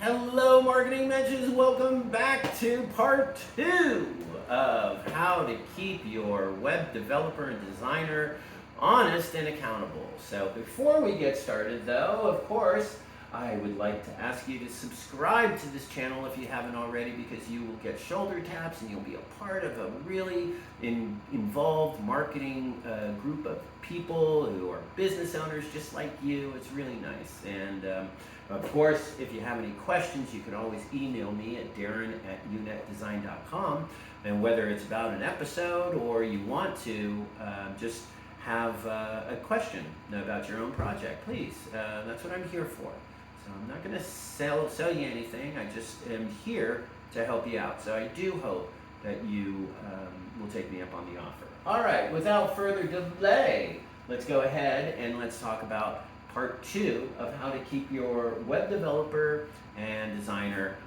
Hello, marketing Menches. Welcome back to part 2 of how to keep your web developer and designer honest and accountable. So before we get started though, of course, I would like to ask you to subscribe to this channel if you haven't already, because you will get shoulder taps and you'll be a part of a really involved marketing group of people who are business owners just like you. It's really nice. And of course, if you have any questions, you can always email me at darren@unetdesign.com. And whether it's about an episode or you want to just have a question about your own project, please. That's what I'm here for. So I'm not going to sell you anything. I just am here to help you out. So I do hope that you will take me up on the offer. All right, without further delay, let's go ahead and let's talk about part 2 of how to keep your web developer and designer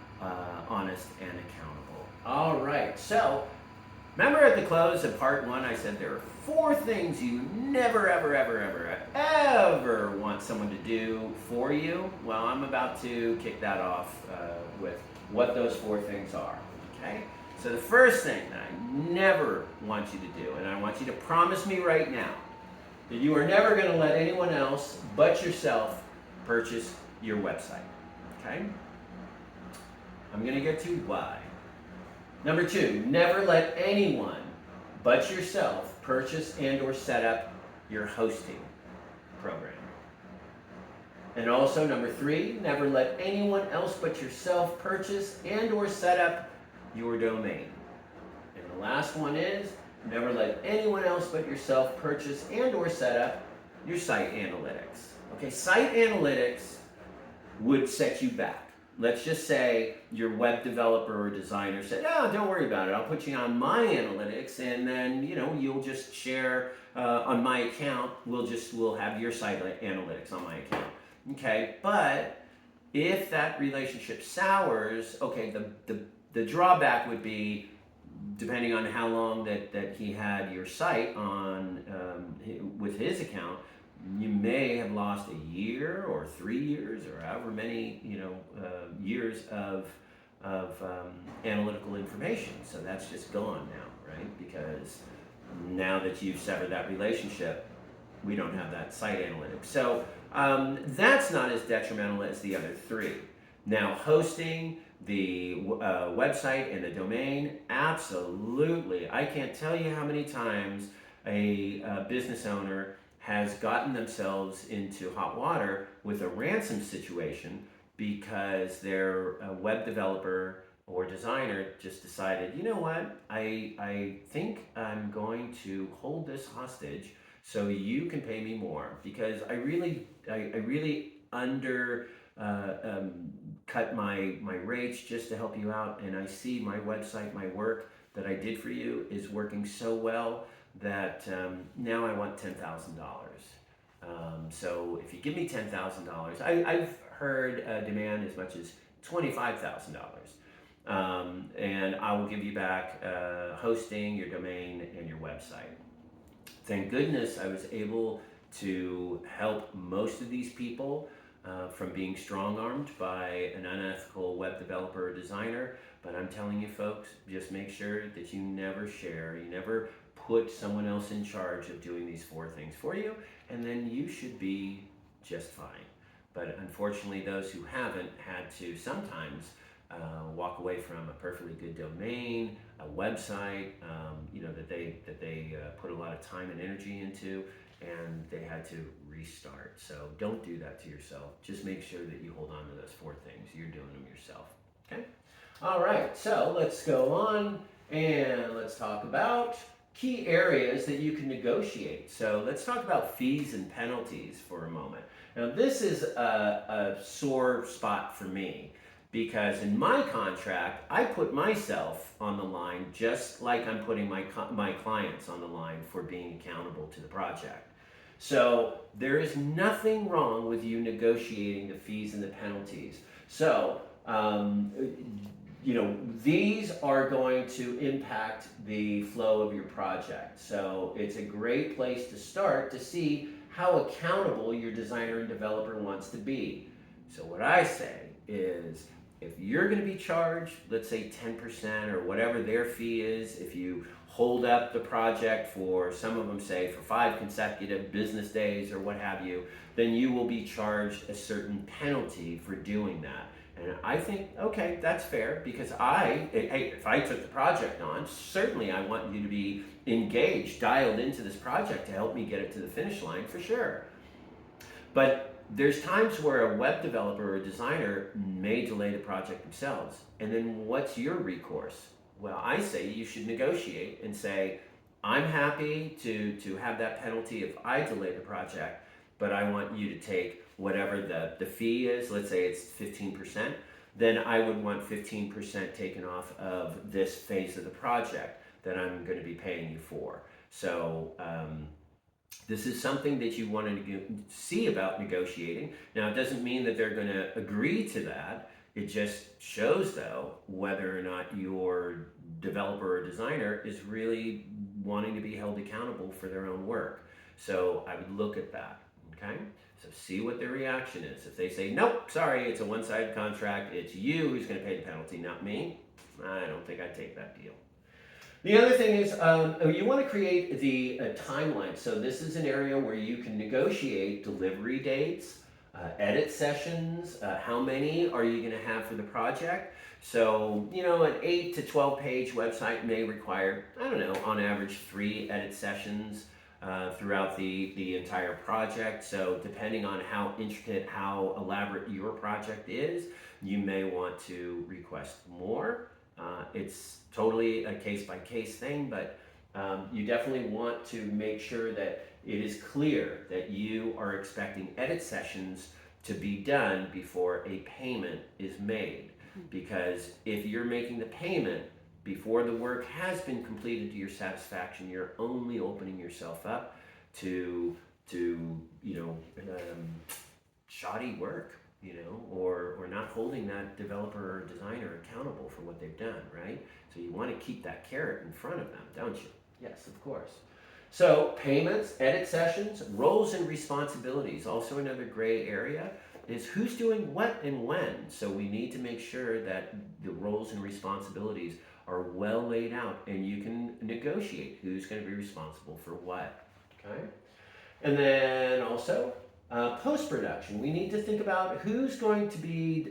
honest and accountable. All right, so remember at the close of part 1, I said there are 4 things you never, ever, ever, ever, ever want someone to do for you. Well, I'm about to kick that off with what those 4 things are, okay? So the first thing that I never want you to do, and I want you to promise me right now, that you are never going to let anyone else but yourself purchase your website, okay? I'm going to get to why. Number 2, never let anyone but yourself purchase and or set up your hosting program. And also number 3, never let anyone else but yourself purchase and or set up your domain. And the last one is, never let anyone else but yourself purchase and or set up your site analytics. Okay, site analytics would set you back. Let's just say your web developer or designer said, "Oh, don't worry about it. I'll put you on my analytics, and then you'll just share on my account. We'll have your site analytics on my account." Okay, but if that relationship sours, okay, the drawback would be, depending on how long that he had your site on with his account, you may have lost a year or 3 years or however many years of analytical information. So that's just gone now, right? Because now that you've severed that relationship, we don't have that site analytics. So that's not as detrimental as the other 3. Now, hosting the website and the domain, absolutely. I can't tell you how many times a business owner has gotten themselves into hot water with a ransom situation because their web developer or designer just decided, you know what, I think I'm going to hold this hostage so you can pay me more, because I really cut my rates just to help you out, and I see my website, my work that I did for you is working so well that now I want $10,000. So if you give me $10,000, I've heard demand as much as $25,000, and I will give you back hosting, your domain, and your website. Thank goodness I was able to help most of these people from being strong-armed by an unethical web developer or designer. But I'm telling you folks, just make sure that you never share, you never put someone else in charge of doing these 4 things for you, and then you should be just fine. But unfortunately, those who haven't had to sometimes walk away from a perfectly good domain, a website, that they put a lot of time and energy into, and they had to restart. So don't do that to yourself. Just make sure that you hold on to those 4 things. You're doing them yourself. Okay? All right, so let's go on and let's talk about key areas that you can negotiate. So let's talk about fees and penalties for a moment. Now this is a sore spot for me, because in my contract, I put myself on the line just like I'm putting my clients on the line for being accountable to the project. So there is nothing wrong with you negotiating the fees and the penalties. So these are going to impact the flow of your project. So it's a great place to start to see how accountable your designer and developer wants to be. So what I say is, if you're going to be charged, let's say 10% or whatever their fee is, if you hold up the project for, some of them say, for 5 consecutive business days or what have you, then you will be charged a certain penalty for doing that. And I think, okay, that's fair, because hey, if I took the project on, certainly I want you to be engaged, dialed into this project to help me get it to the finish line, for sure. But there's times where a web developer or designer may delay the project themselves. And then what's your recourse? Well, I say you should negotiate and say, I'm happy to have that penalty if I delay the project, but I want you to take whatever the fee is. Let's say it's 15%. Then I would want 15% taken off of this phase of the project that I'm going to be paying you for. So this is something that you want to see about negotiating. Now, it doesn't mean that they're going to agree to that. It just shows, though, whether or not your developer or designer is really wanting to be held accountable for their own work. So I would look at that, okay? So see what their reaction is. If they say, nope, sorry, it's a one-sided contract, it's you who's going to pay the penalty, not me, I don't think I'd take that deal. The other thing is you want to create the timeline. So this is an area where you can negotiate delivery dates, edit sessions, how many are you going to have for the project. So, an 8 to 12 page website may require, I don't know, on average 3 edit sessions throughout the entire project. So depending on how intricate, how elaborate your project is, you may want to request more. It's totally a case-by-case thing, but you definitely want to make sure that it is clear that you are expecting edit sessions to be done before a payment is made. Because if you're making the payment before the work has been completed to your satisfaction, you're only opening yourself up to shoddy work, or not holding that developer or designer accountable for what they've done, right? So you want to keep that carrot in front of them, don't you? Yes, of course. So payments, edit sessions, roles and responsibilities. Also another gray area is who's doing what and when. So we need to make sure that the roles and responsibilities are well laid out, and you can negotiate who's going to be responsible for what, okay? And then also, post-production. We need to think about who's going to be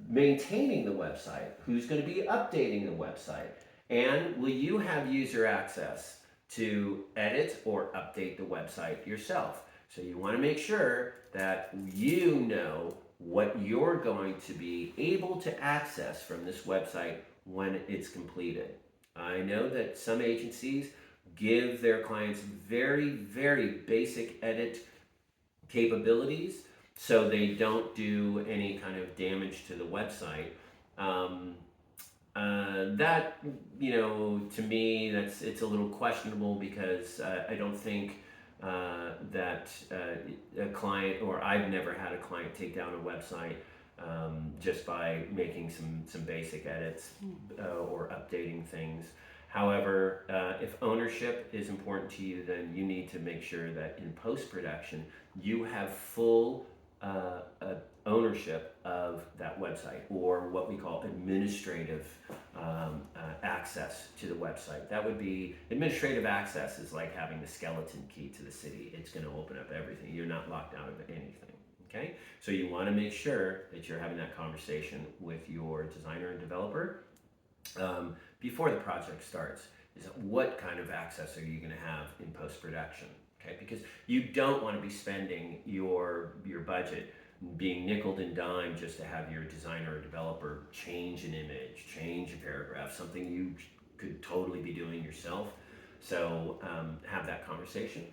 maintaining the website, who's going to be updating the website, and will you have user access to edit or update the website yourself. So you want to make sure that you know what you're going to be able to access from this website when it's completed. I know that some agencies give their clients very, very basic edit capabilities so they don't do any kind of damage to the website. That, to me, it's a little questionable, because I don't think that a client, or I've never had a client take down a website just by making some basic edits or updating things. However, if ownership is important to you, then you need to make sure that in post-production you have full ownership of that website, or what we call administrative access to the website. That would be, administrative access is like having the skeleton key to the city. It's going to open up everything. You're not locked out of anything. Okay? So you want to make sure that you're having that conversation with your designer and developer before the project starts. Is what kind of access are you going to have in post-production? Okay? Because you don't want to be spending your budget being nickeled and dimed just to have your designer or developer change an image, change a paragraph, something you could totally be doing yourself. So have that conversation.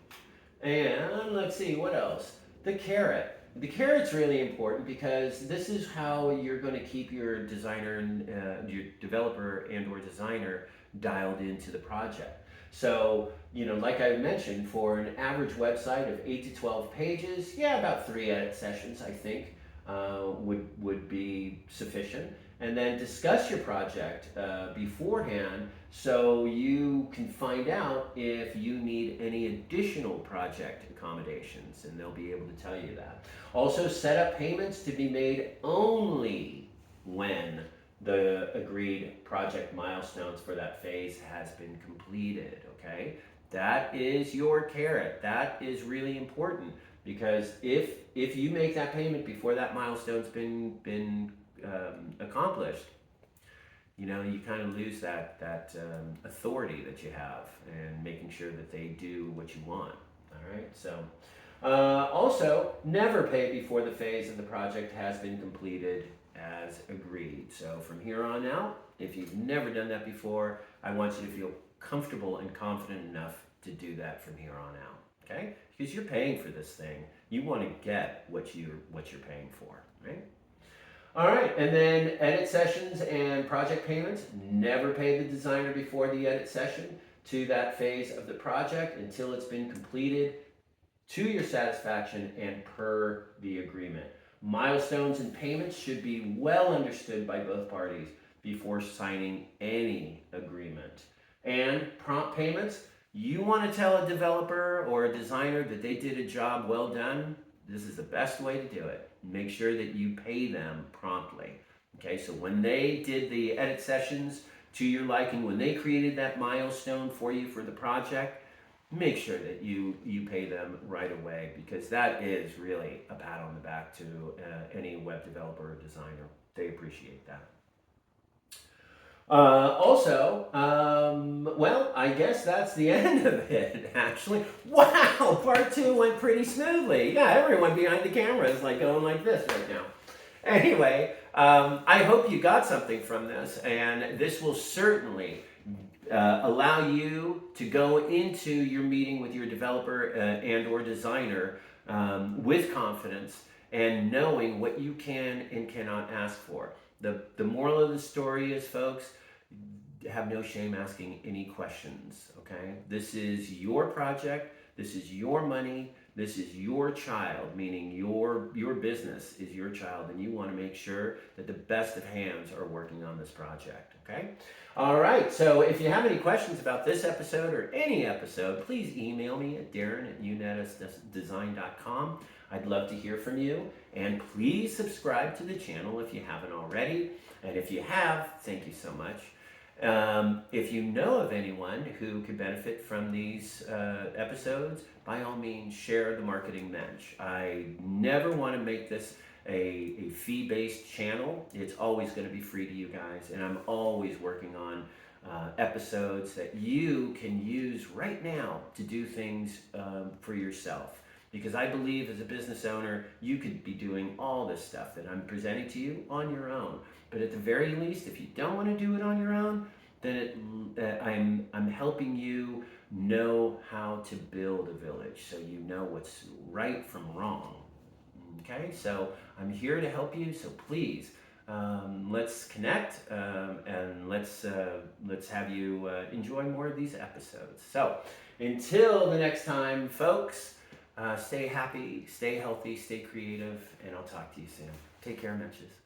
And let's see, what else? The carrot. The carrot's really important, because this is how you're going to keep your designer and your developer and or designer dialed into the project. So, like I mentioned, for an average website of 8 to 12 pages, about 3 edit sessions, I think, would be sufficient. And then discuss your project beforehand so you can find out if you need any additional project accommodations, and they'll be able to tell you that. Also, set up payments to be made only when the agreed project milestones for that phase has been completed, okay? That is your carrot. That is really important, because if you make that payment before that milestone's been accomplished, you know, you kind of lose that authority that you have and making sure that they do what you want. All right, so also never pay before the phase of the project has been completed as agreed. So from here on out, if you've never done that before, I want you to feel comfortable and confident enough to do that from here on out. Okay, because you're paying for this thing, you want to get what you're paying for, right? All right, and then edit sessions and project payments. Never pay the designer before the edit session to that phase of the project until it's been completed to your satisfaction and per the agreement. Milestones and payments should be well understood by both parties before signing any agreement. And prompt payments, you want to tell a developer or a designer that they did a job well done, this is the best way to do it. Make sure that you pay them promptly. Okay, so when they did the edit sessions to your liking, when they created that milestone for you for the project, make sure that you pay them right away, because that is really a pat on the back to any web developer or designer. They appreciate that. Well, I guess that's the end of it, actually. Wow, part 2 went pretty smoothly. Yeah, everyone behind the camera is like going like this right now. Anyway, I hope you got something from this, and this will certainly allow you to go into your meeting with your developer and or designer with confidence and knowing what you can and cannot ask for. The moral of the story is, folks, have no shame asking any questions, okay? This is your project, this is your money, this is your child, meaning your business is your child, and you want to make sure that the best of hands are working on this project, okay? All right, so if you have any questions about this episode or any episode, please email me at darren@unetisdesign.com. I'd love to hear from you, and please subscribe to the channel if you haven't already, and if you have, thank you so much. If you know of anyone who could benefit from these episodes, by all means, share the Marketing Mensch. I never want to make this a fee-based channel. It's always going to be free to you guys, and I'm always working on episodes that you can use right now to do things for yourself. Because I believe as a business owner, you could be doing all this stuff that I'm presenting to you on your own. But at the very least, if you don't want to do it on your own, then I'm helping you know how to build a village, so you know what's right from wrong. Okay, so I'm here to help you. So please, let's connect and let's have you enjoy more of these episodes. So until the next time, folks. Stay happy, stay healthy, stay creative, and I'll talk to you soon. Take care, Menches.